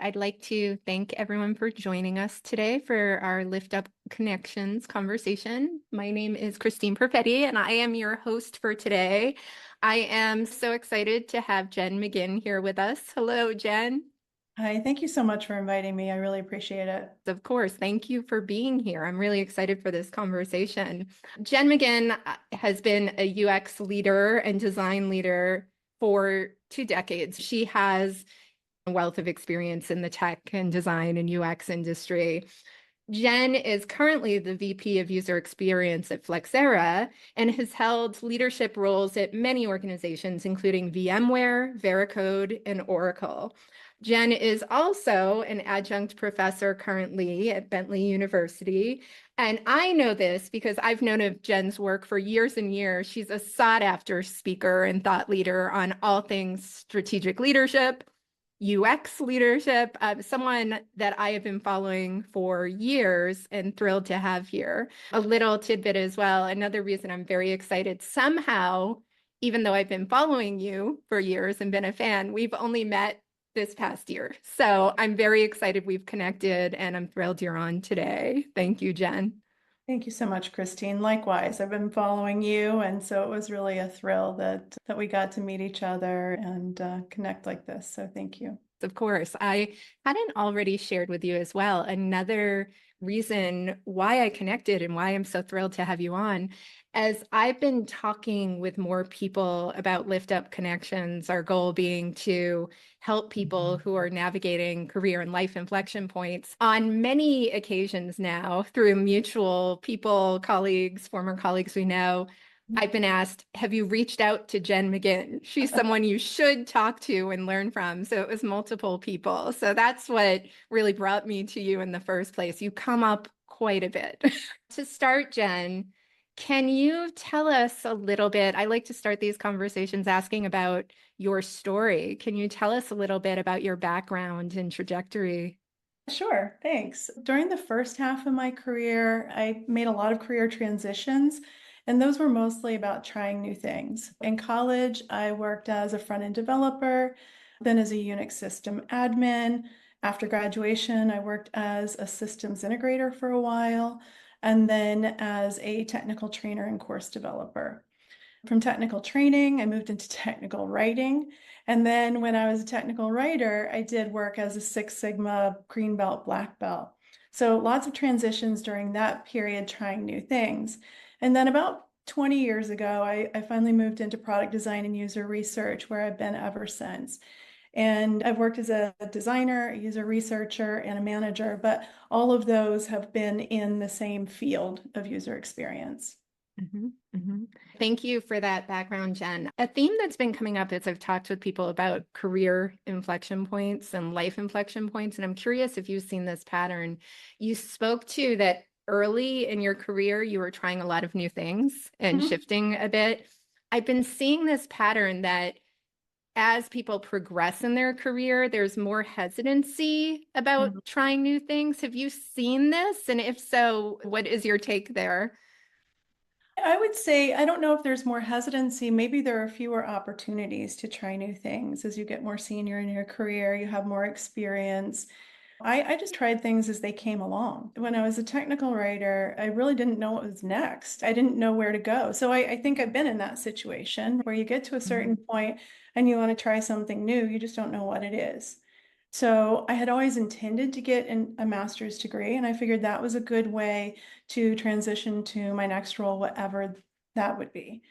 I'd like to thank everyone for joining us today for our Lift Up Connections conversation. My name is Christine Perfetti, and I am your host for today. I am so excited to have Jen McGinn here with us. Hello, Jen. Hi, thank you so much for inviting me. I really appreciate it. Of course, thank you for being here. I'm really excited for this conversation. Jen McGinn has been a UX leader and design leader for 2 decades. She has a wealth of experience in the tech and design and UX industry. Jen is currently the VP of User Experience at Flexera and has held leadership roles at many organizations, including VMware, Veracode, and Oracle. Jen is also an adjunct professor currently at Bentley University. And I know this because I've known of Jen's work for years and years. She's a sought-after speaker and thought leader on all things strategic leadership, UX leadership, someone that I have been following for years and thrilled to have here. A little tidbit as well. Another reason I'm very excited somehow, even though I've been following you for years and been a fan, we've only met this past year. So I'm very excited we've connected and I'm thrilled you're on today. Thank you, Jen. Thank you so much, Christine. Likewise, I've been following you, and so it was really a thrill that we got to meet each other and connect like this. So thank you. Of course. I hadn't already shared with you as well. Another reason why I connected and why I'm so thrilled to have you on, as I've been talking with more people about Lift Up Connections, our goal being to help people who are navigating career and life inflection points on many occasions now through mutual people, colleagues, former colleagues we know. I've been asked, have you reached out to Jen McGinn? She's someone you should talk to and learn from. So it was multiple people. So that's what really brought me to you in the first place. You come up quite a bit. To start, Jen, can you tell us a little bit? I like to start these conversations asking about your story. Can you tell us a little bit about your background and trajectory? Sure, thanks. During the first half of my career, I made a lot of career transitions, and those were mostly about trying new things. In college, I worked as a front-end developer, then as a Unix system admin. After graduation, I worked as a systems integrator for a while, and then as a technical trainer and course developer. From technical training, I moved into technical writing. And then when I was a technical writer, I did work as a Six Sigma green belt, black belt. So lots of transitions during that period, trying new things. And then about 20 years ago, I finally moved into product design and user research, where I've been ever since. And I've worked as a designer, a user researcher, and a manager, but all of those have been in the same field of user experience. Mhm, mhm. Thank you for that background, Jen. A theme that's been coming up as I've talked with people about career inflection points and life inflection points, and I'm curious if you've seen this pattern. You spoke to that early in your career, you were trying a lot of new things and Mhm. shifting a bit. I've been seeing this pattern that as people progress in their career, there's more hesitancy about trying new things. Have you seen this? And if so, what is your take there? I would say, I don't know if there's more hesitancy. Maybe there are fewer opportunities to try new things. As you get more senior in your career, you have more experience. I just tried things as they came along. When I was a technical writer, I really didn't know what was next. I didn't know where to go. So I think I've been in that situation where you get to a certain point and you want to try something new, you just don't know what it is. So I had always intended to get a master's degree, and I figured that was a good way to transition to my next role, whatever that would be.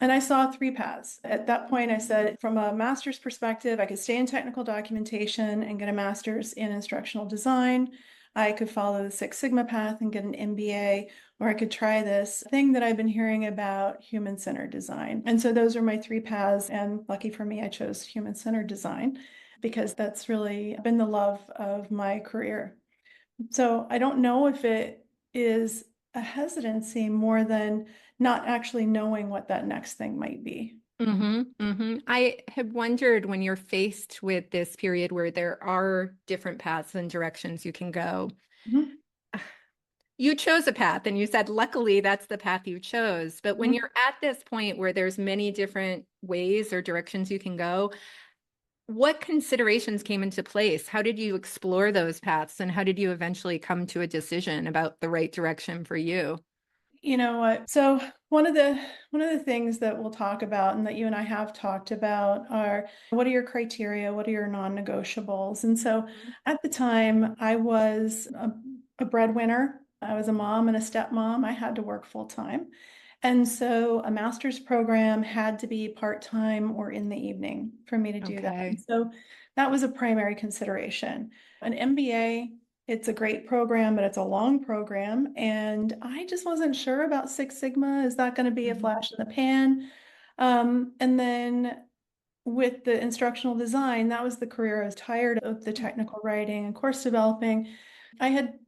And I saw three paths. At that point, I said, from a master's perspective, I could stay in technical documentation and get a master's in instructional design. I could follow the Six Sigma path and get an MBA, or I could try this thing that I've been hearing about, human-centered design. And so those are my three paths. And lucky for me, I chose human-centered design because that's really been the love of my career. So I don't know if it is a hesitancy more than not actually knowing what that next thing might be. I have wondered when you're faced with this period where there are different paths and directions you can go. Mhm. You chose a path and you said, luckily, that's the path you chose. But when Mhm. you're at this point where there's many different ways or directions you can go, what considerations came into place? How did you explore those paths, and how did you eventually come to a decision about the right direction for you? You know what? So one of the things that we'll talk about and that you and I have talked about are what are your criteria? What are your non-negotiables? And so at the time, I was a breadwinner. I was a mom and a stepmom. I had to work full time. And so a master's program had to be part-time or in the evening for me to do that. And Okay. so that was a primary consideration. An MBA, it's a great program, but it's a long program. And I just wasn't sure about Six Sigma. Is that going to be a Mhm. flash in the pan? And then with the instructional design, that was the career. I was tired of the technical writing and course developing. I had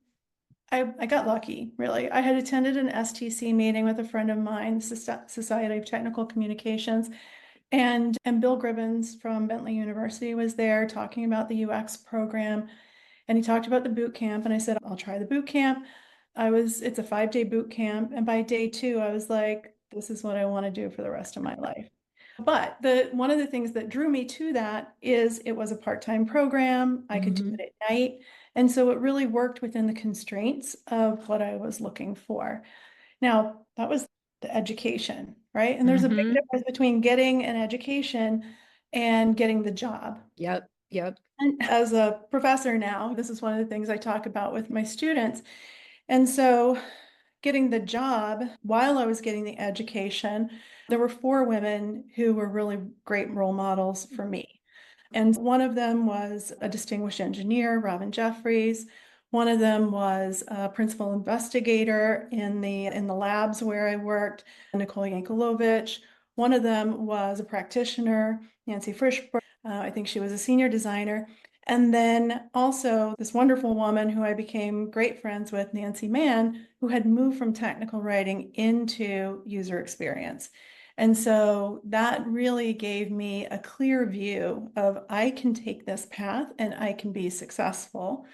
I got lucky, really. I had attended an STC meeting with a friend of mine, Society of Technical Communications, and Bill Gribbons from Bentley University was there talking about the UX program. And he talked about the boot camp, and I said, I'll try the boot camp. It's a 5-day boot camp. And by day 2, I was like, this is what I want to do for the rest of my life. But one of the things that drew me to that is it was a part-time program. I could do Mhm. it at night. And so it really worked within the constraints of what I was looking for. Now, that was the education, right? And there's a big Mhm. difference between getting an education and getting the job. Yep. Yep. And as a professor now, this is one of the things I talk about with my students. And so, getting the job while I was getting the education, there were 4 women who were really great role models for me. And one of them was a distinguished engineer, Robin Jeffries. One of them was a principal investigator in the labs where I worked, Nicole Yankelovich. One of them was a practitioner, Nancy Frischberg. I think she was a senior designer. And then also this wonderful woman who I became great friends with, Nancy Mann, who had moved from technical writing into user experience. And so that really gave me a clear view of I can take this path and I can be successful.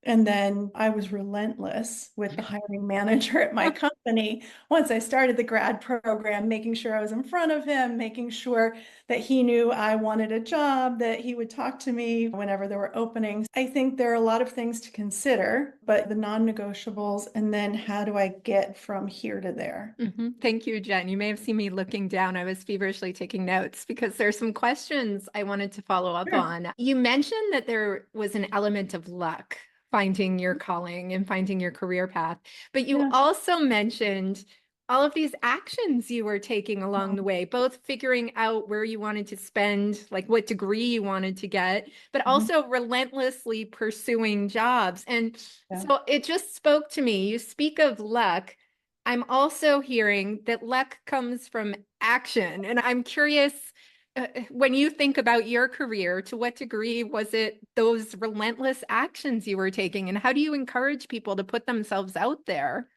And then I was relentless with the hiring manager at my company once I started the grad program, making sure I was in front of him, making sure that he knew I wanted a job, that he would talk to me whenever there were openings. I think there are a lot of things to consider, but the non-negotiables, and then how do I get from here to there? Thank you, Jen. You may have seen me looking down. I was feverishly taking notes because there's some questions I wanted to follow up Sure. on. You mentioned that there was an element of luck finding your calling and finding your career path, but you Yeah. also mentioned all of these actions you were taking along the way, both figuring out where you wanted to spend, like what degree you wanted to get, but Mhm. also relentlessly pursuing jobs. And Yeah. so it just spoke to me. You speak of luck. I'm also hearing that luck comes from action. And I'm curious, when you think about your career, to what degree was it those relentless actions you were taking? And how do you encourage people to put themselves out there?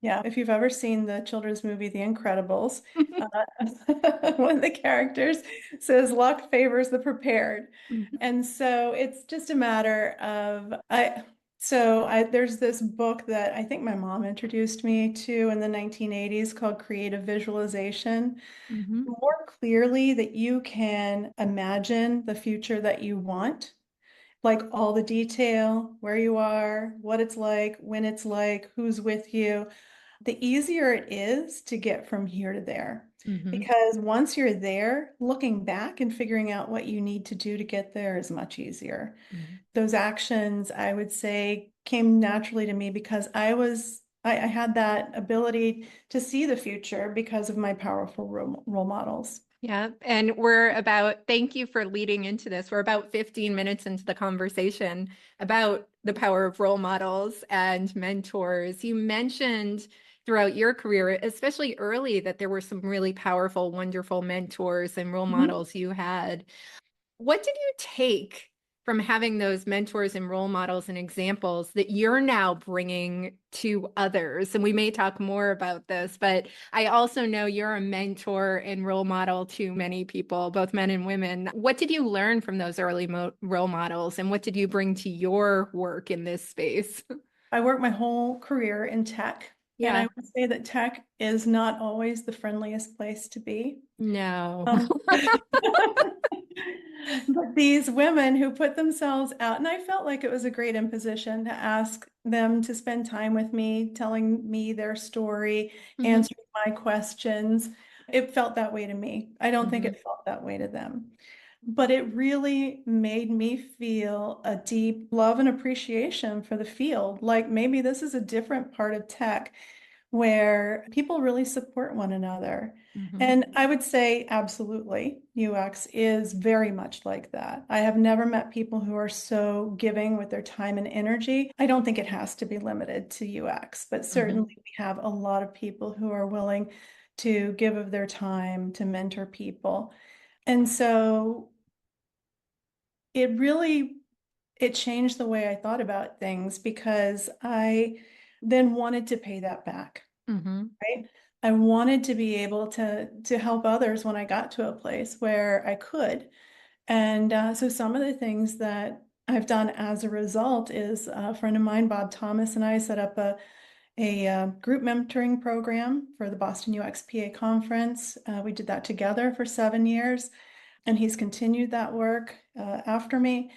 Yeah, if you've ever seen the children's movie The Incredibles, uh, one of the characters says luck favors the prepared. And so it's just a matter of there's this book that I think my mom introduced me to in the 1980s called Creative Visualization. Mhm. The more clearly that you can imagine the future that you want, like all the detail, where you are, what it's like, when it's like, who's with you, the easier it is to get from here to there. Mhm. Because once you're there, looking back and figuring out what you need to do to get there is much easier. Mhm. Those actions, I would say, came naturally to me because I had that ability to see the future because of my powerful role models. Yeah. And thank you for leading into this. We're about 15 minutes into the conversation about the power of role models and mentors. You mentioned throughout your career, especially early, that there were some really powerful, wonderful mentors and role Mhm. models you had. What did you take from having those mentors and role models and examples that you're now bringing to others? And we may talk more about this, but I also know you're a mentor and role model to many people, both men and women. What did you learn from those early role models, and what did you bring to your work in this space? I worked my whole career in tech, and I Yeah, would say that tech is not always the friendliest place to be. no. Um, But these women who put themselves out, and I felt like it was a great imposition to ask them to spend time with me, telling me their story, Mhm, answering my questions. It felt that way to me. I don't think mhm, it felt that way to them. But it really made me feel a deep love and appreciation for the field. Like maybe this is a different part of tech where people really support one another. mhm, And I would say absolutely, UX is very much like that. I have never met people who are so giving with their time and energy. I don't think it has to be limited to UX, but mhm, certainly we have a lot of people who are willing to give of their time to mentor people. And so it really it changed the way I thought about things because I then wanted to pay that back, mhm, right? I wanted to be able to help others when I got to a place where I could. And so some of the things that I've done as a result is a friend of mine, Bob Thomas, and I set up a group mentoring program for the Boston UXPA conference. We did that together for 7 years, and he's continued that work after me.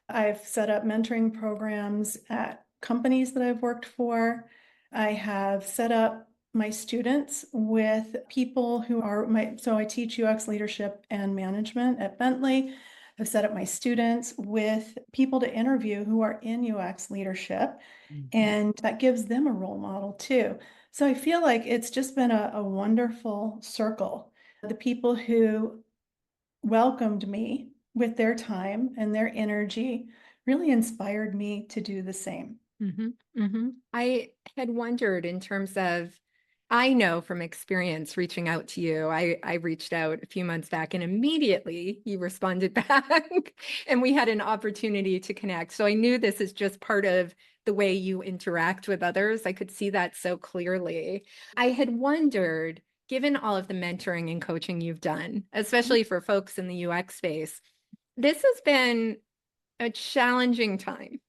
I've set up mentoring programs at companies that I've worked for. I have set up my students with people who are so I teach UX leadership and management at Bentley. I've set up my students with people to interview who are in UX leadership, mhm, and that gives them a role model too. So I feel like it's just been a wonderful circle. The people who welcomed me with their time and their energy really inspired me to do the same. mhm, mhm. I had wondered in terms of, I know from experience reaching out to you, I reached out a few months back and immediately you responded back and we had an opportunity to connect. So I knew this is just part of the way you interact with others. I could see that so clearly. I had wondered, given all of the mentoring and coaching you've done, especially for folks in the UX space, this has been a challenging time.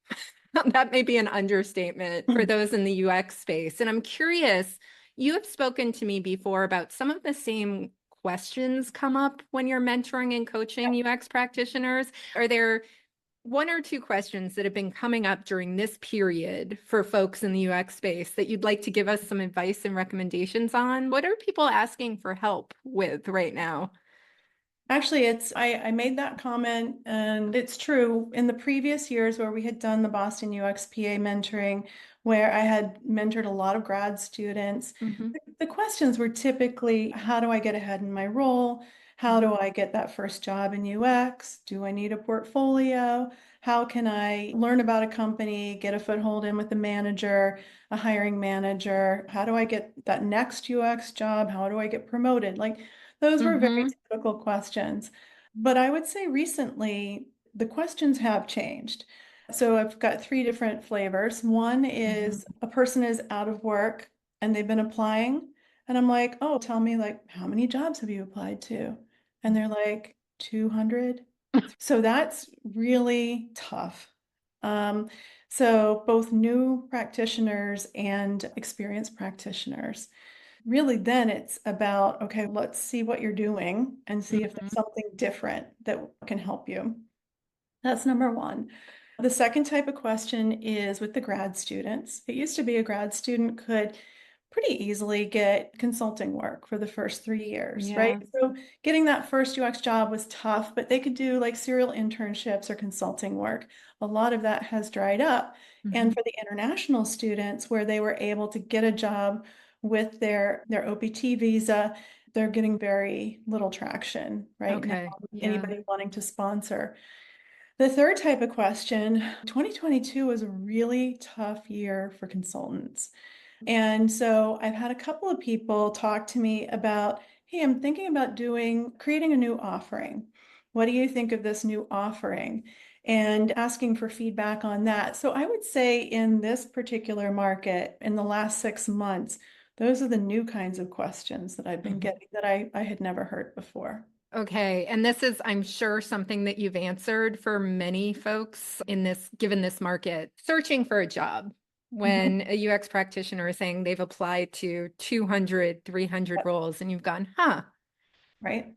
That may be an understatement for those in the UX space. And I'm curious, you have spoken to me before about some of the same questions come up when you're mentoring and coaching UX practitioners. Are there one or two questions that have been coming up during this period for folks in the UX space that you'd like to give us some advice and recommendations on? What are people asking for help with right now? Actually, I made that comment, and it's true. In the previous years where we had done the Boston UXPA mentoring, where I had mentored a lot of grad students, Hmm. the questions were typically, how do I get ahead in my role? How do I get that first job in UX? Do I need a portfolio? How can I learn about a company, get a foothold in with the manager, a hiring manager? How do I get that next UX job? How do I get promoted? Like those were very Hmm. typical questions. But I would say recently the questions have changed. So I've got three different flavors. One Hmm. is a person is out of work and they've been applying. And I'm like, oh, tell me like how many jobs have you applied to? And they're like 200. So that's really tough. Um, so both new practitioners and experienced practitioners. Really, then it's about, okay, let's see what you're doing and see if there's Hmm. something different that can help you. That's number one. The second type of question is with the grad students. It used to be a grad student could pretty easily get consulting work for the first 3 years, right? Yeah. So getting that first UX job was tough, but they could do like serial internships or consulting work. A lot of that has dried up. And Hmm. for the international students, where they were able to get a job with their OPT visa, they're getting very little traction right now. Okay. Yeah. Anybody wanting to sponsor. The third type of question, 2022 was a really tough year for consultants. And so I've had a couple of people talk to me about, hey, I'm thinking about creating a new offering. What do you think of this new offering? And asking for feedback on that. So I would say in this particular market, in the last 6 months, those are the new kinds of questions that I've been Mhm. getting that I had never heard before. Okay. And this is, I'm sure, something that you've answered for many folks in this, given this market, searching for a job. Mhm. When a UX practitioner is saying they've applied to 200, 300 Yep. roles, and you've gone, huh, Right?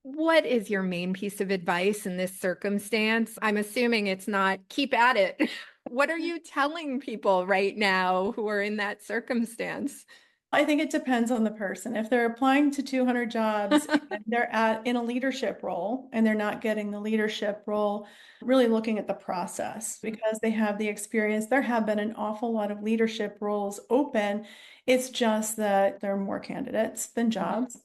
What is your main piece of advice in this circumstance? I'm assuming it's not keep at it. What are you telling people right now who are in that circumstance? I think it depends on the person. If they're applying to 200 jobs and they're in a leadership role and they're not getting the leadership role, really looking at the process because they have the experience. There have been an awful lot of leadership roles open. It's just that there are more candidates than jobs.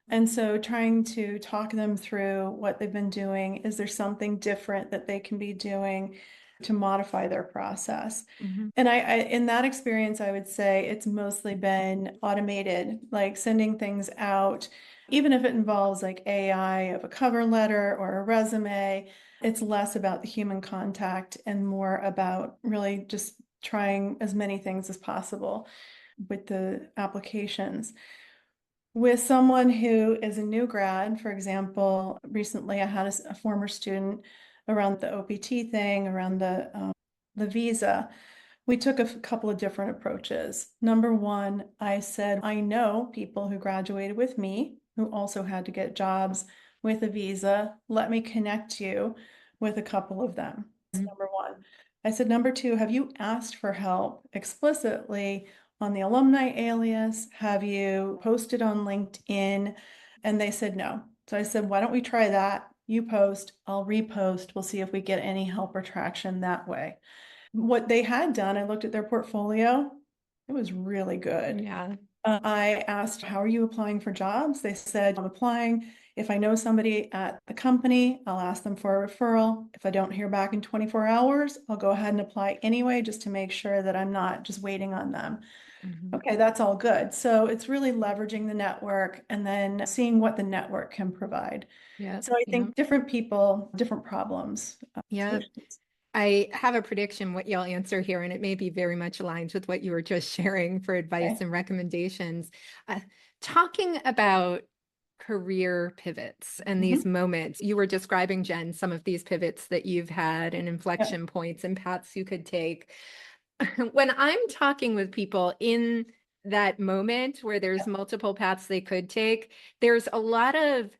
And so trying to talk them through what they've been doing, is there something different that they can be doing to modify their process? Mhm. And in that experience, I would say it's mostly been automated, like sending things out, even if it involves like AI of a cover letter or a resume, it's less about the human contact and more about really just trying as many things as possible with the applications. With someone who is a new grad, for example, recently I had a former student around the OPT thing, around the visa. We took a couple of different approaches. Number one, I said, I know people who graduated with me who also had to get jobs with a visa. Let me connect you with a couple of them. That's number one. I said, number two, have you asked for help explicitly on the alumni alias? Have you posted on LinkedIn? And they said no. So I said, why don't we try that? You post, I'll repost. We'll see if we get any help or traction that way. What they had done, I looked at their portfolio. It was really good. Yeah. I asked, how are you applying for jobs? They said, I'm applying. If I know somebody at the company, I'll ask them for a referral. If I don't hear back in 24 hours, I'll go ahead and apply anyway, just to make sure that I'm not just waiting on them. Mhm. Okay, that's all good. So it's really leveraging the network and then seeing what the network can provide. Yeah. So I Yeah. think different people, different problems, Yeah. solutions. I have a prediction what you'll answer here, and it may be very much aligned with what you were just sharing for advice Okay. and recommendations. Uh, Talking about career pivots and these Mhm. moments, you were describing, Jen, some of these pivots that you've had and Yeah. inflection points and paths you could take. When I'm talking with people in that moment where there's multiple paths they could take, there's a lot of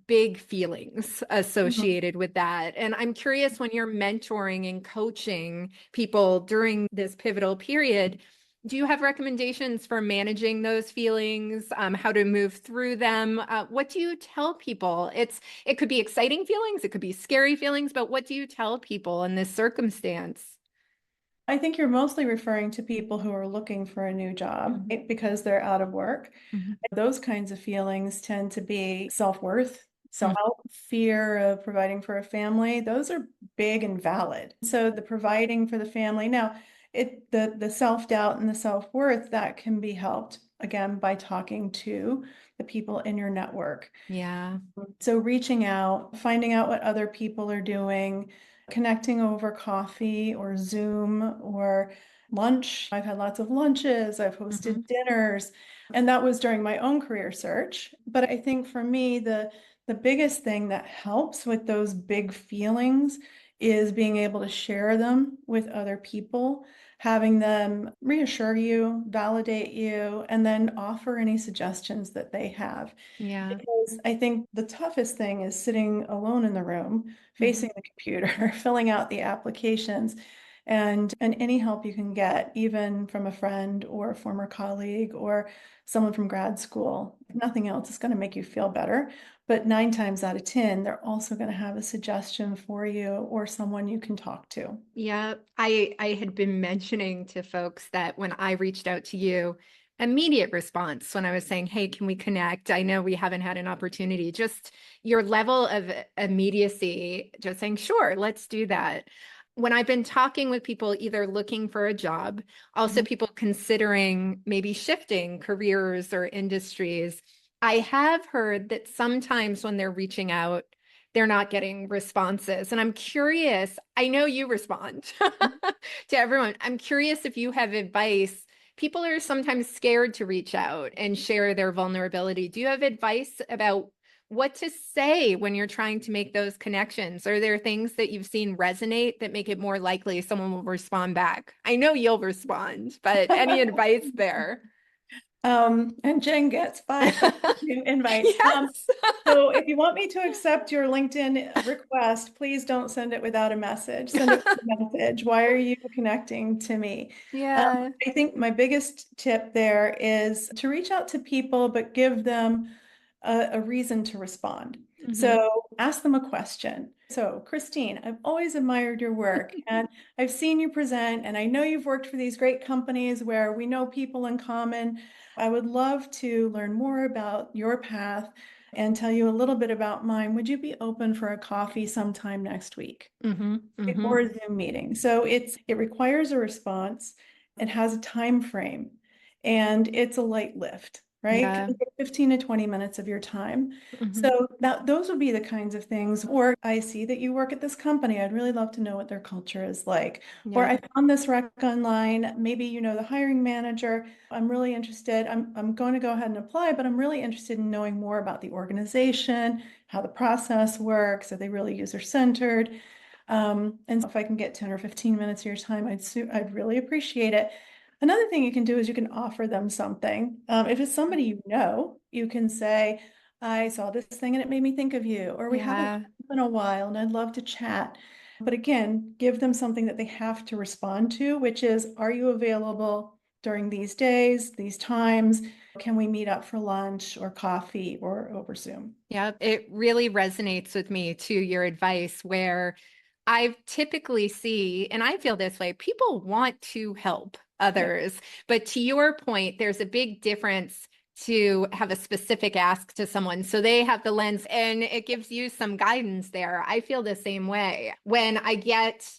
big feelings Mhm. associated with that. And I'm curious, when you're mentoring and coaching people during this pivotal period, do you have recommendations for managing those feelings, how to move through them? What do you tell people? It could be exciting feelings, it could be scary feelings, but what do you tell people in this circumstance? I think you're mostly referring to people who are looking for a new job, Mhm. right? Because they're out of work. Mhm. Those kinds of feelings tend to be self-worth, Mhm. self-help, fear of providing for a family. Those are big and valid. So the providing for the family. Now, the self-doubt and the self-worth, that can be helped again by talking to the people in your network. Yeah. So reaching out, finding out what other people are doing, connecting over coffee or Zoom or lunch. I've had lots of lunches, I've hosted Mhm. dinners, and that was during my own career search. But I think for me, the biggest thing that helps with those big feelings is being able to share them with other people, having them reassure you, validate you, and then offer any suggestions that they have. Yeah. Because I think the toughest thing is sitting alone in the room, Mhm. facing the computer, filling out the applications, and any help you can get, even from a friend or a former colleague or someone from grad school. If nothing else, it's going to make you feel better. But 9 times out of 10, they're also going to have a suggestion for you or someone you can talk to. Yeah, I had been mentioning to folks that when I reached out to you, immediate response when I was saying, "Hey, can we connect? I know we haven't had an opportunity." Just your level of immediacy, just saying, "Sure, let's do that." When I've been talking with people either looking for a job, also Mhm. people considering maybe shifting careers or industries, I have heard that sometimes when they're reaching out, they're not getting responses. And I'm curious, I know you respond to everyone. I'm curious if you have advice. People are sometimes scared to reach out and share their vulnerability. Do you have advice about what to say when you're trying to make those connections? Are there things that you've seen resonate that make it more likely someone will respond back? I know you'll respond, but any advice there? And Jen gets 5 new invites. Yes. So if you want me to accept your LinkedIn request, please don't send it without a message. Send it with a message. Why are you connecting to me? Yeah. I think my biggest tip there is to reach out to people, but give them a reason to respond. Mhm. So ask them a question. So, Christine, I've always admired your work and I've seen you present, and I know you've worked for these great companies where we know people in common. I would love to learn more about your path and tell you a little bit about mine. Would you be open for a coffee sometime next week? Mhm. Or Mhm. a Zoom meeting. So it requires a response. It has a time frame, and it's a light lift, right? Yeah. 15 to 20 minutes of your time. Mhm. So that those would be the kinds of things. Or I see that you work at this company. I'd really love to know what their culture is like. Or Yeah. I found this rec online. Maybe you know the hiring manager. I'm really interested. I'm going to go ahead and apply, but I'm really interested in knowing more about the organization, how the process works. Are they really user-centered? And if I can get 10 or 15 minutes of your time, I'd really appreciate it. Another thing you can do is you can offer them something. If it's somebody you know, you can say, I saw this thing and it made me think of you, or we haven't Yeah. talked in a while and I'd love to chat. But again, give them something that they have to respond to, which is, are you available during these days, these times? Can we meet up for lunch or coffee or over Zoom? Yeah. It really resonates with me too, your advice, where I typically see, and I feel this way, people want to help Yeah. others. But to your point, there's a big difference to have a specific ask to someone. So they have the lens and it gives you some guidance there. I feel the same way. When I get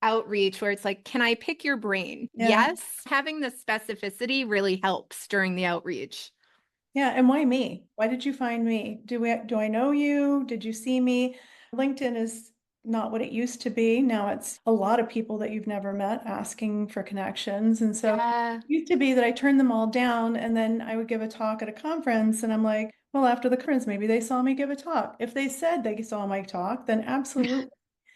outreach where it's like, can I pick your brain? Yeah. Yes. Having the specificity really helps during the outreach. Yeah, and why me? Why did you find me? Do I know you? Did you see me? LinkedIn is not what it used to be. Now it's a lot of people that you've never met asking for connections. And so it Yeah. used to be that I turned them all down and then I would give a talk at a conference and I'm like, well, after the conference, maybe they saw me give a talk. If they said they saw my talk, then absolutely.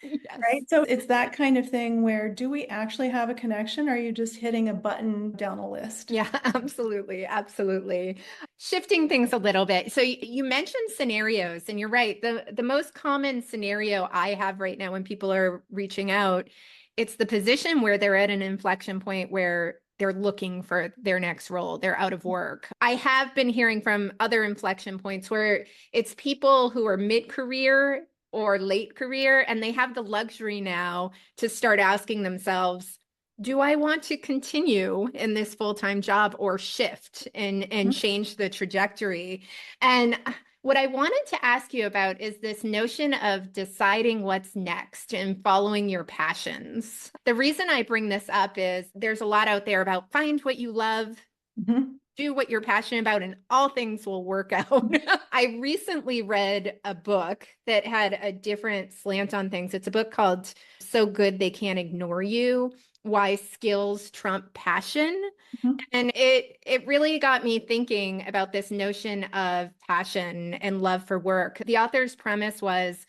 Yes. Right. So it's that kind of thing where do we actually have a connection? Or are you just hitting a button down a list? Yeah, absolutely. Absolutely. Shifting things a little bit. So you mentioned scenarios, and you're right. The most common scenario I have right now when people are reaching out, it's the position where they're at an inflection point where they're looking for their next role. They're out of work. I have been hearing from other inflection points where it's people who are mid-career or late career, and they have the luxury now to start asking themselves, do I want to continue in this full-time job or shift and Mhm. change the trajectory? And what I wanted to ask you about is this notion of deciding what's next and following your passions. The reason I bring this up is there's a lot out there about find what you love, Mhm. do what you're passionate about, and all things will work out. I recently read a book that had a different slant on things. It's a book called So Good They Can't Ignore You: Why Skills Trump Passion. Mhm. And it really got me thinking about this notion of passion and love for work. The author's premise was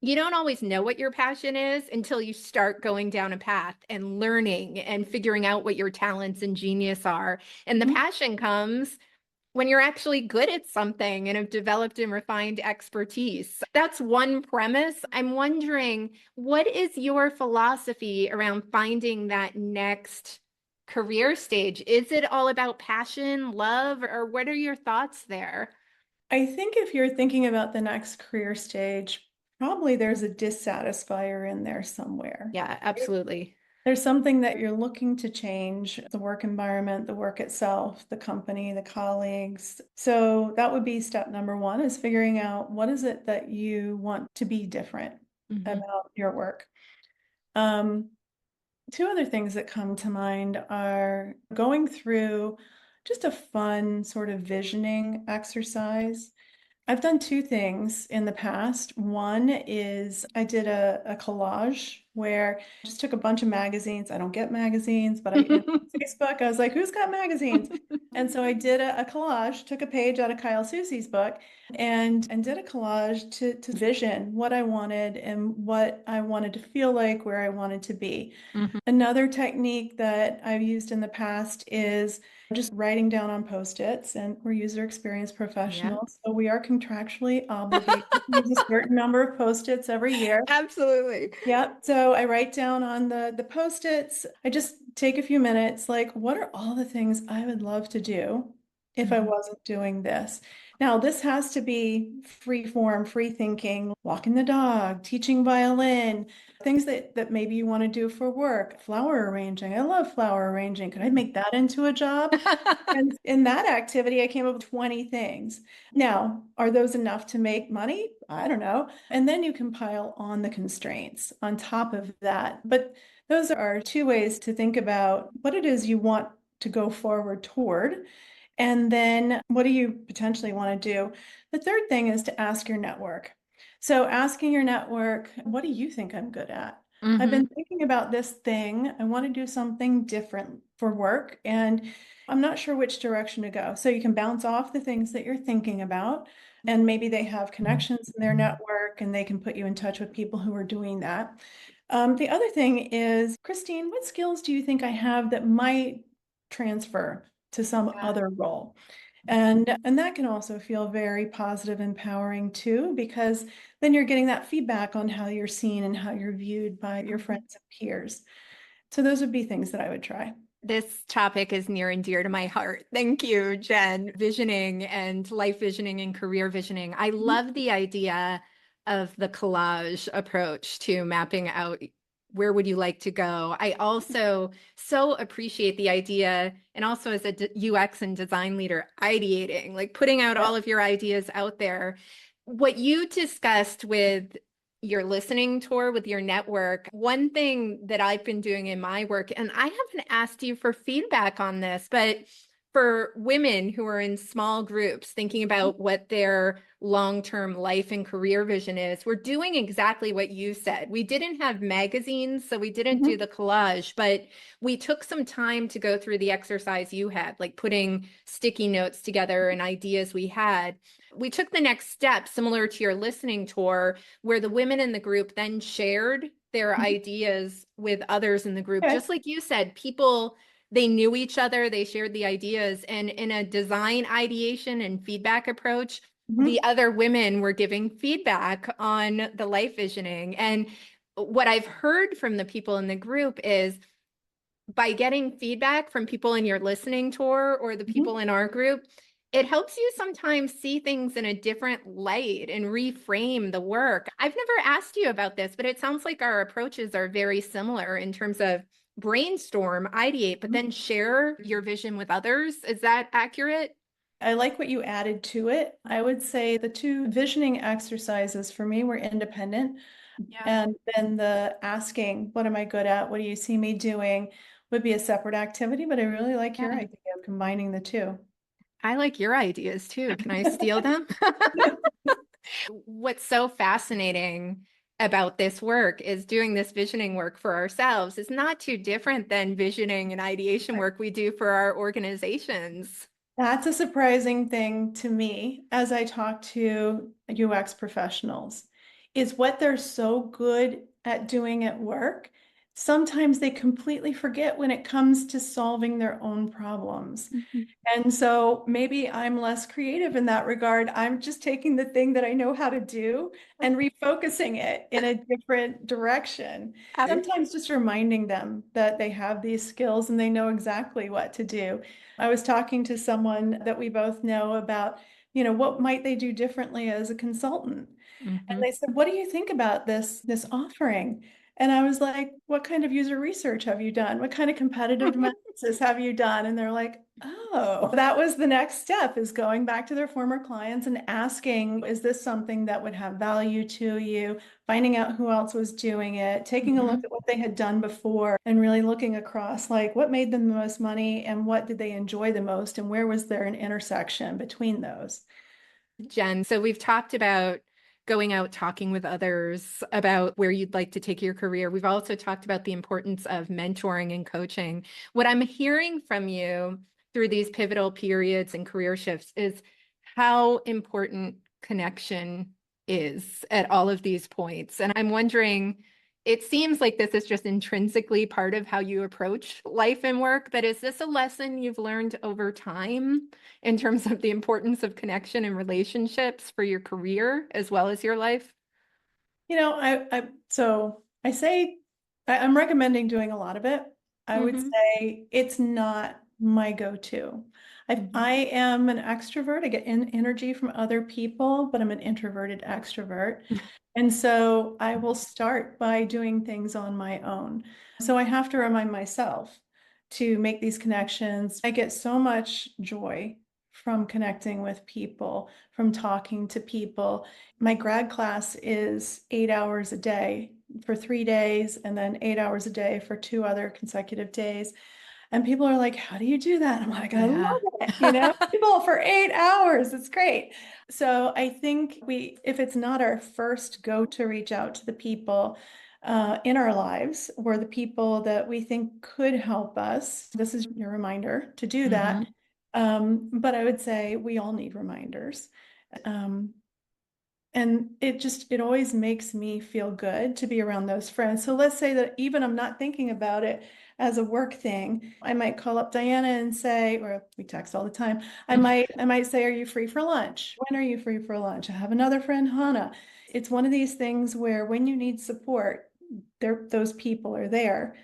you don't always know what your passion is until you start going down a path and learning and figuring out what your talents and genius are. And the Mhm. passion comes when you're actually good at something and have developed and refined expertise. That's one premise. I'm wondering, what is your philosophy around finding that next career stage? Is it all about passion, love, or what are your thoughts there? I think if you're thinking about the next career stage, probably there's a dissatisfier in there somewhere. Yeah, absolutely. There's something that you're looking to change, the work environment, the work itself, the company, the colleagues. So that would be step number one is figuring out what is it that you want to be different Hmm. about your work. Um, Two other things that come to mind are going through just a fun sort of visioning exercise. I've done two things in the past. One is I did a collage where I just took a bunch of magazines. I don't get magazines, but Facebook, I was like, who's got magazines? And so I did a collage, took a page out of Kyle Susie's book and did a collage to vision what I wanted and what I wanted to feel like, where I wanted to be. Hmm. Another technique that I've used in the past is just writing down on Post-its, and we're user experience Yeah. professionals. So we are contractually obligated to use a certain number of Post-its every year. Absolutely. Yeah. So I write down on the Post-its. I just take a few minutes, like, what are all the things I would love to do if I Mhm. wasn't doing this? Now, this has to be free form, free thinking, walking the dog, teaching violin, things that maybe you want to do for work, flower arranging. I love flower arranging. Could I make that into a job? And in that activity, I came up with 20 things. Now, are those enough to make money? I don't know. And then you can pile on the constraints on top of that. But those are two ways to think about what it is you want to go forward toward. And then what do you potentially want to do? The third thing is to ask your network. So asking your network, what do you think I'm good at? I've Hmm. been thinking about this thing. I want to do something different for work, and I'm not sure which direction to go. So you can bounce off the things that you're thinking about, and maybe they have connections in their network and they can put you in touch with people who are doing that. The other thing is, Christine, what skills do you think I have that might transfer to some Yeah. other role? And that can also feel very positive, empowering too, because then you're getting that feedback on how you're seen and how you're viewed by your Mhm. friends and peers. So those would be things that I would try. This topic is near and dear to my heart. Thank you, Jen. Visioning and life visioning and career visioning. I love the idea of the collage approach to mapping out where would you like to go. I also so appreciate the idea, and also as a UX and design leader, ideating, like putting out Yeah. all of your ideas out there. What you discussed with your listening tour with your network, one thing that I've been doing in my work, and I haven't asked you for feedback on this, but for women who are in small groups thinking about what their long-term life and career vision is, we're doing exactly what you said. We didn't have magazines, so we didn't do Mhm. the collage, but we took some time to go through the exercise you had, like putting sticky notes together and ideas we had. We took the next step, similar to your listening tour, where the women in the group then shared their Mhm. ideas with others in the group. Okay. Just like you said, people, they knew each other, they shared the ideas. And in a design ideation and feedback approach, the Mhm. other women were giving feedback on the life visioning. And what I've heard from the people in the group is by getting feedback from people in your listening tour or the Mhm. people in our group, it helps you sometimes see things in a different light and reframe the work. I've never asked you about this, but it sounds like our approaches are very similar in terms of brainstorm, ideate, but then share your vision with others. Is that accurate? I like what you added to it. I would say the two visioning exercises for me were independent. Yeah. And then the asking, what am I good at? What do you see me doing? Would be a separate activity, but I really like your Yeah. idea of combining the two. I like your ideas too. Can I steal them? What's so fascinating about this work is doing this visioning work for ourselves is not too different than visioning and ideation work we do for our organizations. That's a surprising thing to me as I talk to UX professionals, is what they're so good at doing at work. Sometimes they completely forget when it comes to solving their own problems. Mhm. And so maybe I'm less creative in that regard. I'm just taking the thing that I know how to do and refocusing it in a different direction. Sometimes just reminding them that they have these skills and they know exactly what to do. I was talking to someone that we both know about, what might they do differently as a consultant? And Mhm. they said, "What do you think about this offering?" And I was like, "What kind of user research have you done? What kind of competitive analysis have you done?" And they're like, "Oh, that was the next step, is going back to their former clients and asking, is this something that would have value to you? Finding out who else was doing it, taking a look Mhm. at what they had done before, and really looking across, like, what made them the most money and what did they enjoy the most, and where was there an intersection between those?" Jen, so we've talked about going out talking with others about where you'd like to take your career. We've also talked about the importance of mentoring and coaching. What I'm hearing from you through these pivotal periods and career shifts is how important connection is at all of these points. And I'm wondering, it seems like this is just intrinsically part of how you approach life and work, but is this a lesson you've learned over time in terms of the importance of connection and relationships for your career as well as your life? So I say I'm recommending doing a lot of it. I would Hmm. say it's not my go-to. I am an extrovert. I get energy from other people, but I'm an introverted extrovert. And so I will start by doing things on my own. So I have to remind myself to make these connections. I get so much joy from connecting with people, from talking to people. My grad class is 8 hours a day for 3 days, and then 8 hours a day for 2 other consecutive days. And people are like, how do you do that? I'm like, I Yeah. love it. You know, people for 8 hours. It's great. So I think if it's not our first go to reach out to the people in our lives or the people that we think could help us, this is your reminder to do that. Hmm. But I would say we all need reminders. Um, and it always makes me feel good to be around those friends. So let's say that even I'm not thinking about it as a work thing. I might call up Diana and say, or we text all the time. I might say, are you free for lunch? When are you free for lunch? I have another friend, Hannah. It's one of these things where when you need support, those people are there.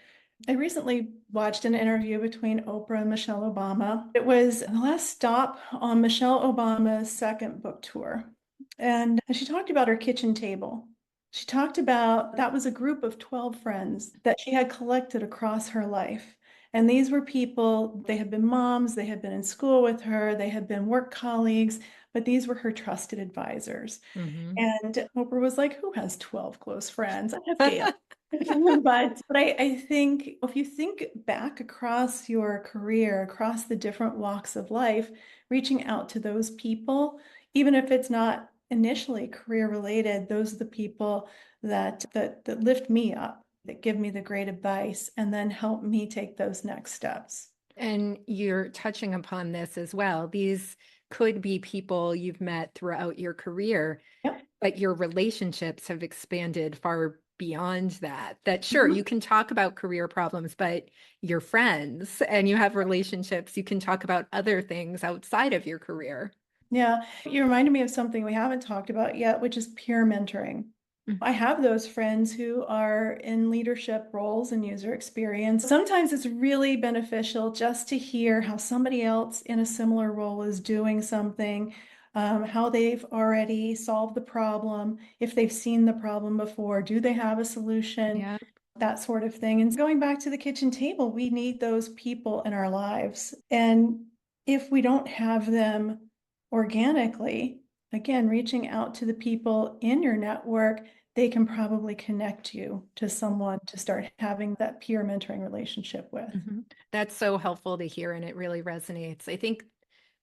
I recently watched an interview between Oprah and Michelle Obama. It was the last stop on Michelle Obama's second book tour. And she talked about her kitchen table. She talked about that was a group of 12 friends that she had collected across her life. And these were people, they had been moms, they had been in school with her, they had been work colleagues, but these were her trusted advisors. Hmm. And Oprah was like, who has 12 close friends? I have Gail. But I think if you think back across your career, across the different walks of life, reaching out to those people, even if it's not initially career related, those are the people that lift me up, that give me the great advice, and then help me take those next steps. And you're touching upon this as well. These could be people you've met throughout your career, Yep. but your relationships have expanded far beyond that. That sure, Mhm. you can talk about career problems, but you're friends and you have relationships. You can talk about other things outside of your career. Yeah, you reminded me of something we haven't talked about yet, which is peer mentoring. I have those friends who are in leadership roles and user experience. Sometimes it's really beneficial just to hear how somebody else in a similar role is doing something, how they've already solved the problem, if they've seen the problem before, do they have a solution, Yeah. that sort of thing. And going back to the kitchen table, we need those people in our lives. And if we don't have them organically, again, reaching out to the people in your network, they can probably connect you to someone to start having that peer mentoring relationship with. Mhm. That's so helpful to hear, and it really resonates. I think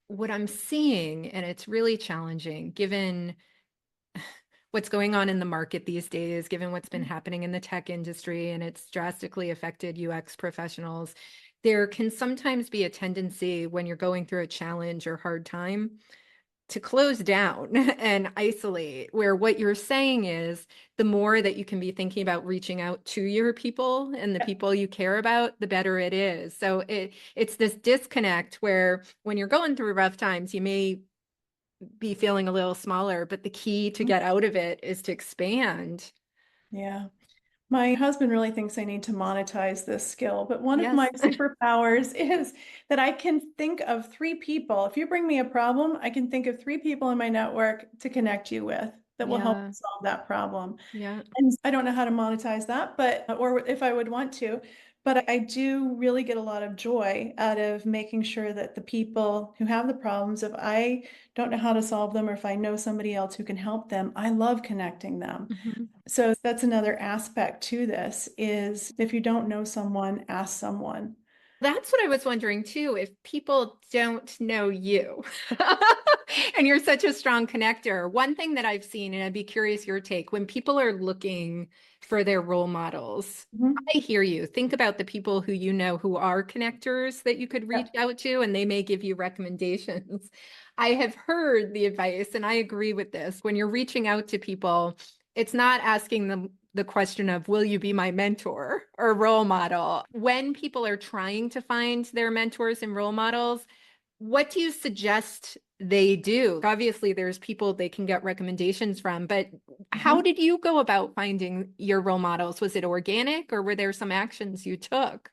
what I'm seeing, and it's really challenging given what's going on in the market these days, given what's been happening in the tech industry, and it's drastically affected UX professionals. There can sometimes be a tendency when you're going through a challenge or hard time to close down and isolate, where what you're saying is the more that you can be thinking about reaching out to your people and the people you care about, the better it is. So it's this disconnect where when you're going through rough times, you may be feeling a little smaller, but the key to get out of it is to expand. Yeah. My husband really thinks I need to monetize this skill, but one of my Yes. superpowers is that I can think of three people. If you bring me a problem, I can think of three people in my network to connect you with that will help Yeah. solve that problem. Yeah. And I don't know how to monetize that, or if I would want to, but I do really get a lot of joy out of making sure that the people who have the problems, if I don't know how to solve them, or if I know somebody else who can help them, I love connecting them. Mhm. So that's another aspect to this is if you don't know someone, ask someone. That's what I was wondering too. If people don't know you and you're such a strong connector, one thing that I've seen, and I'd be curious your take, when people are looking for their role models, Mhm. I hear you. Think about the people who you know who are connectors that you could reach Yeah. out to, and they may give you recommendations. I have heard the advice, and I agree with this. When you're reaching out to people, it's not asking them the question of, will you be my mentor or role model? When people are trying to find their mentors and role models, what do you suggest they do? Obviously, there's people they can get recommendations from, but how did you go about finding your role models? Was it organic or were there some actions you took?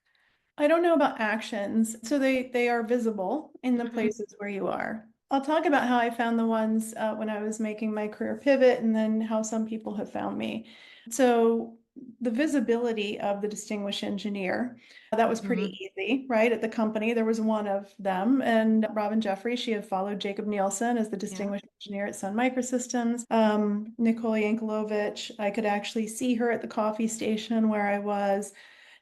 I don't know about actions. So they are visible in the Mhm. places where you are. I'll talk about how I found the ones when I was making my career pivot and then how some people have found me. So the visibility of the distinguished engineer, that was pretty Mhm. easy, right? At the company, there was one of them, and Robin Jeffrey, she had followed Jacob Nielsen as the Yeah. distinguished engineer at Sun Microsystems. Nicole Yankelovich, I could actually see her at the coffee station where I was.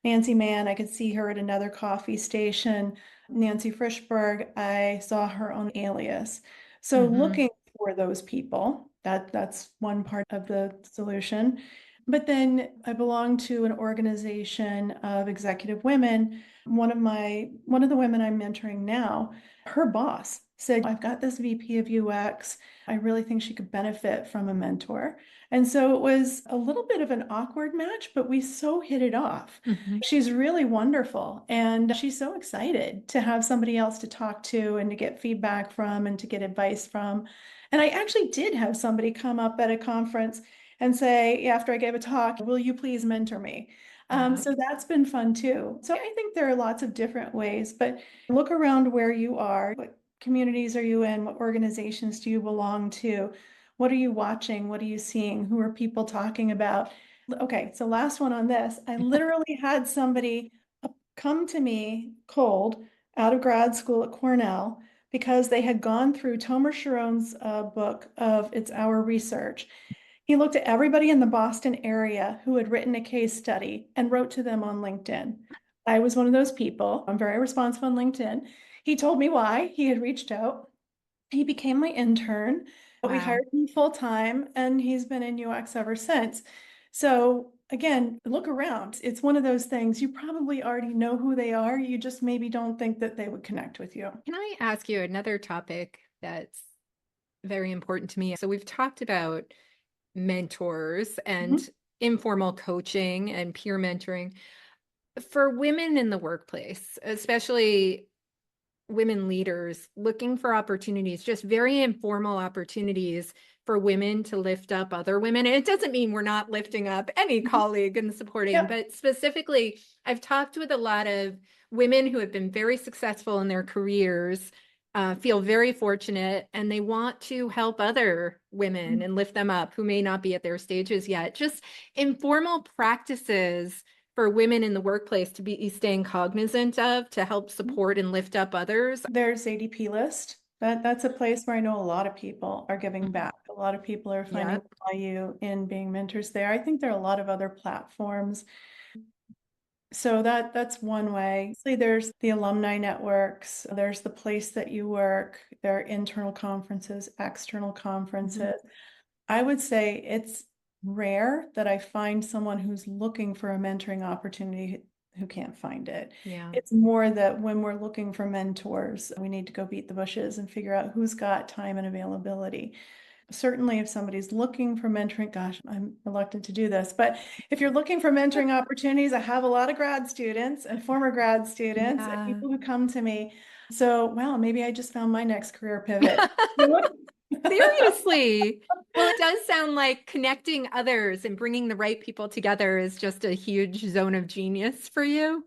Nancy Mann, I could see her at another coffee station. Nancy Frischberg, I saw her on Alias. So Mhm. looking for those people, that's one part of the solution. But then I belong to an organization of executive women. One of the women I'm mentoring now, her boss said, I've got this VP of UX. I really think she could benefit from a mentor. And so it was a little bit of an awkward match, but we so hit it off. Mhm. She's really wonderful. And she's so excited to have somebody else to talk to and to get feedback from and to get advice from. And I actually did have somebody come up at a conference and say, after I gave a talk, will you please mentor me? Yeah. So that's been fun too. So I think there are lots of different ways, but look around where you are. What communities are you in? What organizations do you belong to? What are you watching? What are you seeing? Who are people talking about? Okay, so last one on this. I literally had somebody come to me cold out of grad school at Cornell because they had gone through Tomer Sharon's book of It's Our Research. He looked at everybody in the Boston area who had written a case study and wrote to them on LinkedIn. I was one of those people. I'm very responsive on LinkedIn. He told me why he had reached out. He became my intern, but we Wow. hired him full time and he's been in UX ever since. So again, look around. It's one of those things you probably already know who they are. You just maybe don't think that they would connect with you. Can I ask you another topic that's very important to me? So we've talked about mentors and Mhm. informal coaching and peer mentoring. For women in the workplace, especially women leaders looking for opportunities, just very informal opportunities for women to lift up other women. And it doesn't mean we're not lifting up any Mhm. colleague and supporting, Yep. but specifically, I've talked with a lot of women who have been very successful in their careers, feel very fortunate, and they want to help other women and lift them up who may not be at their stages yet. Just informal practices for women in the workplace to be staying cognizant of to help support and lift up others. There's ADP list. That's a place where I know a lot of people are giving Mhm. back. A lot of people are Yeah. finding value in being mentors there. I think there are a lot of other platforms. So that's one way. See, there's the alumni networks, there's the place that you work, there are internal conferences, external Mhm. conferences. I would say it's rare that I find someone who's looking for a mentoring opportunity who can't find it. Yeah. It's more that when we're looking for mentors, we need to go beat the bushes and figure out who's got time and availability. Certainly, if somebody's looking for mentoring, gosh, I'm reluctant to do this, but if you're looking for mentoring opportunities, I have a lot of grad students and former grad students and Yeah. people who come to me. So, wow, maybe I just found my next career pivot. Seriously. Well, it does sound like connecting others and bringing the right people together is just a huge zone of genius for you.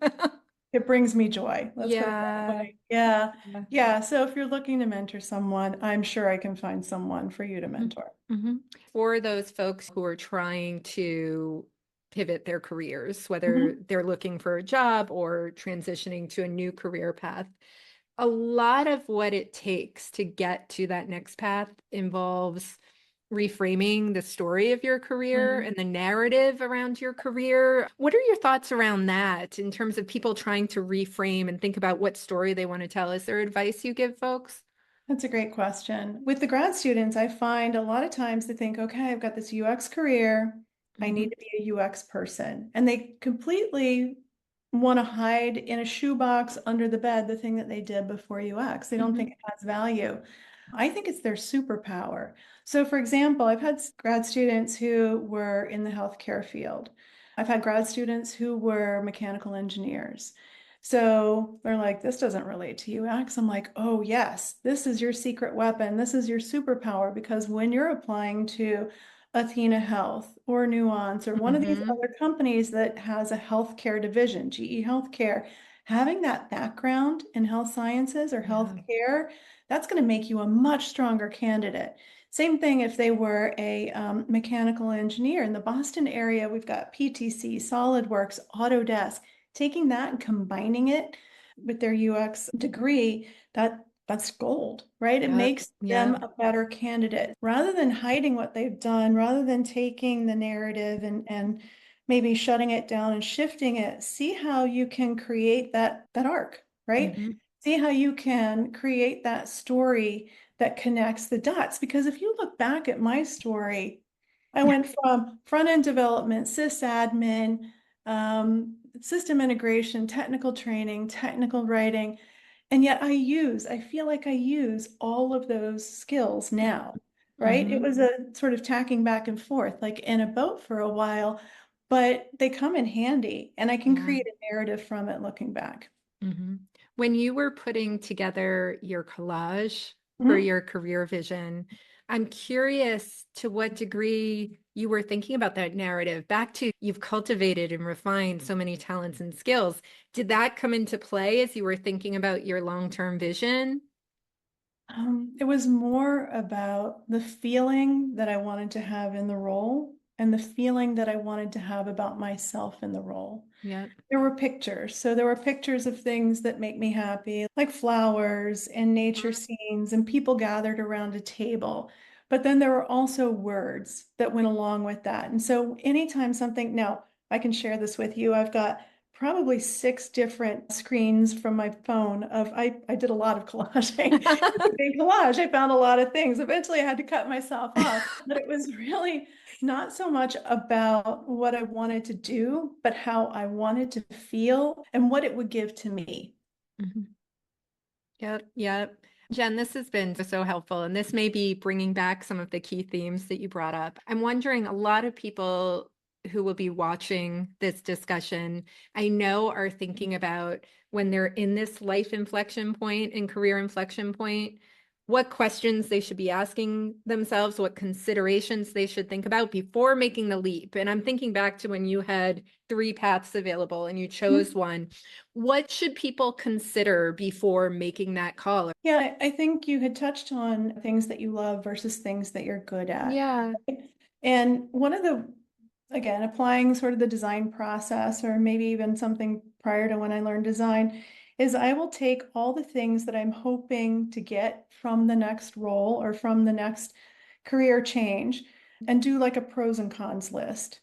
It brings me joy. Let's put it that Yeah. way. Yeah. Yeah. Yeah. So if you're looking to mentor someone, I'm sure I can find someone for you to Mhm. mentor. Mhm. For those folks who are trying to pivot their careers, whether Mhm. they're looking for a job or transitioning to a new career path, a lot of what it takes to get to that next path involves reframing the story of your career Mhm. and the narrative around your career. What are your thoughts around that in terms of people trying to reframe and think about what story they want to tell? Is there advice you give folks? That's a great question. With the grad students, I find a lot of times they think, okay, I've got this UX career. I need Mhm. to be a UX person. And they completely want to hide in a shoebox under the bed the thing that they did before UX. They don't think Mhm. it has value. I think it's their superpower. So, for example, I've had grad students who were in the healthcare field. I've had grad students who were mechanical engineers. So they're like, this doesn't relate to UX. I'm like, oh, yes, this is your secret weapon. This is your superpower because when you're applying to Athena Health or Nuance or one of these Hmm. other companies that has a healthcare division, GE Healthcare, having that background in health sciences or Yeah. healthcare, that's going to make you a much stronger candidate. Same thing if they were a mechanical engineer. In the Boston area, we've got PTC, SolidWorks, Autodesk. Taking that and combining it with their UX degree, that's gold, right? It Yep. makes them Yep. a better candidate. Rather than hiding what they've done, rather than taking the narrative and maybe shutting it down and shifting it, see how you can create that arc, right? Hmm. See how you can create that story that connects the dots. Because if you look back at my story, I went from front end development, sysadmin, system integration, technical training, technical writing, and yet I feel like I use all of those skills now, right? It Hmm. was a sort of tacking back and forth, like in a boat for a while, but they come in handy and I can Yeah. create a narrative from it looking back. Hmm. When you were putting together your collage for Mhm. your career vision, I'm curious to what degree you were thinking about that narrative. Back to you've cultivated and refined so many talents and skills. Did that come into play as you were thinking about your long-term vision? It was more about the feeling that I wanted to have in the role and the feeling that I wanted to have about myself in the role. Yeah. There were pictures. So there were pictures of things that make me happy, like flowers and nature scenes and people gathered around a table. But then there were also words that went along with that. And so anytime something, now I can share this with you. I've got probably 6 different screens from my phone of I did a lot of collaging. It's a big collage. I found a lot of things. Eventually I had to cut myself off, but it was really not so much about what I wanted to do, but how I wanted to feel and what it would give to me. Mhm. Yep, yep. Jen, this has been so helpful, and this may be bringing back some of the key themes that you brought up. I'm wondering, a lot of people who will be watching this discussion, I know are thinking about when they're in this life inflection point and career inflection point, what questions they should be asking themselves, what considerations they should think about before making the leap. And I'm thinking back to when you had 3 paths available and you chose one. What should people consider before making that call? Yeah, I think you had touched on things that you love versus things that you're good at. Yeah. And one of the, again, applying sort of the design process, or maybe even something prior to when I learned design, is I will take all the things that I'm hoping to get from the next role or from the next career change and do like a pros and cons list.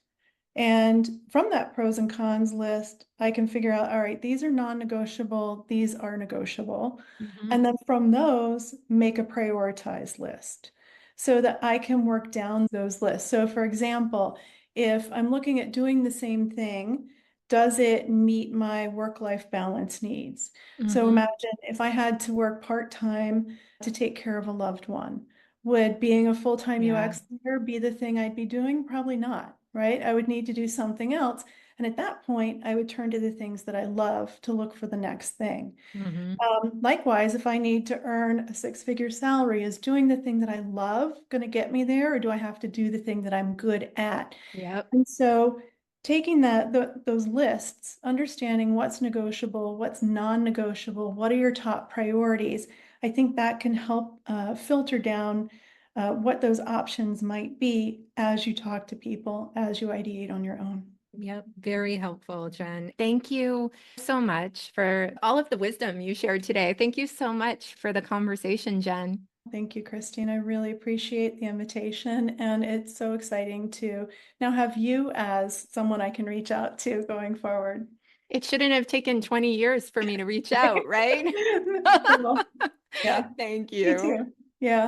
And from that pros and cons list, I can figure out, all right, these are non-negotiable, these are negotiable. Hmm. And then from those, make a prioritized list so that I can work down those lists. So for example, if I'm looking at doing the same thing, does it meet my work-life balance needs? So Hmm. imagine if I had to work part-time to take care of a loved one. Would being a full-time Yeah. UX leader be the thing I'd be doing? Probably not, right? I would need to do something else. And at that point, I would turn to the things that I love to look for the next thing. Hmm. Likewise, if I need to earn a 6-figure salary, is doing the thing that I love going to get me there, or do I have to do the thing that I'm good at? Yep. And so taking those lists, understanding what's negotiable, what's non-negotiable, what are your top priorities, I think that can help filter down what those options might be as you talk to people, as you ideate on your own. Yep. Very helpful, Jen. Thank you so much for all of the wisdom you shared today. Thank you so much for the conversation, Jen. Thank you, Christine. I really appreciate the invitation, and it's so exciting to now have you as someone I can reach out to going forward. It shouldn't have taken 20 years for me to reach out, right? Well, yeah, Thank me you. too. Yeah.